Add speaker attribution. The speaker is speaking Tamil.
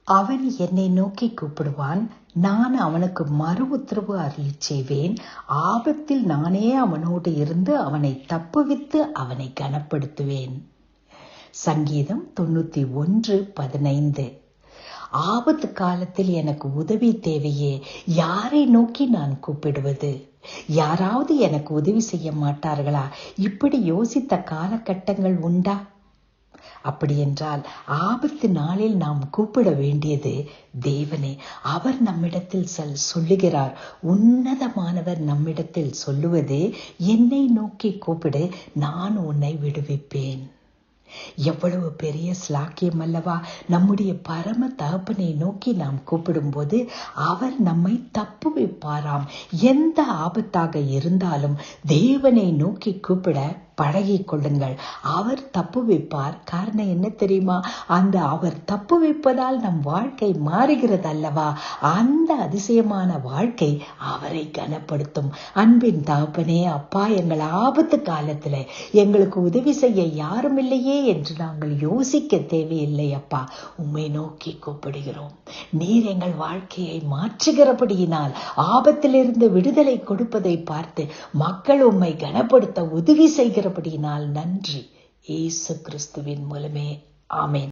Speaker 1: அவன் என்னை நோக்கி கூப்பிடுவான், நான் அவனுக்கு மறு உத்தரவு அருளிச் செய்வேன். ஆபத்தில் நானே அவனோடு இருந்து அவனை தப்புவித்து அவனை கனப்படுத்துவேன். சங்கீதம் 91:15. ஆபத்து காலத்தில் எனக்கு உதவி தேவையே, யாரை நோக்கி நான் கூப்பிடுவது? யாராவது எனக்கு உதவி செய்ய மாட்டார்களா? இப்படி யோசித்த காலகட்டங்கள் உண்டா? அப்படியென்றால் ஆபத்து நாளில் நாம் கூப்பிட வேண்டியது தேவனே. அவர் நம்மிடத்தில் சொல்லுகிறார், உன்னதமானவர் நம்மிடத்தில் சொல்லுவது, என்னை நோக்கி கூப்பிடு, நான் உன்னை விடுவிப்பேன். எவ்வளவு பெரிய ஸ்லாக்கியம் அல்லவா! நம்முடைய பரம தகப்பனை நோக்கி நாம் கூப்பிடும்போது அவர் நம்மை தப்புவிப்பாராம். எந்த ஆபத்தாக இருந்தாலும் தேவனை நோக்கி கூப்பிட பழகிக் கொள்ளுங்கள். அவர் தப்புவிப்பார். காரணம் என்ன தெரியுமா? அந்த அவர் தப்புவிப்பதால் நம் வாழ்க்கை மாறுகிறது அல்லவா? அந்த அதிசயமான வாழ்க்கை அவரை கனப்படுத்தும். அன்பின் தகப்பனே, அப்பா, எங்கள் ஆபத்து காலத்துல எங்களுக்கு உதவி செய்ய யாரும் இல்லையே என்று நாங்கள் யோசிக்க தேவையில்லை அப்பா. உம்மை நோக்கி கூப்பிடுகிறோம். நீர் எங்கள் வாழ்க்கையை மாற்றுகிறபடியினால், ஆபத்திலிருந்து விடுதலை கொடுப்பதை பார்த்து மக்கள் உம்மை கனப்படுத்த உதவி செய்கிறபடியினால் நன்றி. இயேசு கிறிஸ்துவின் மூலமே, ஆமென்.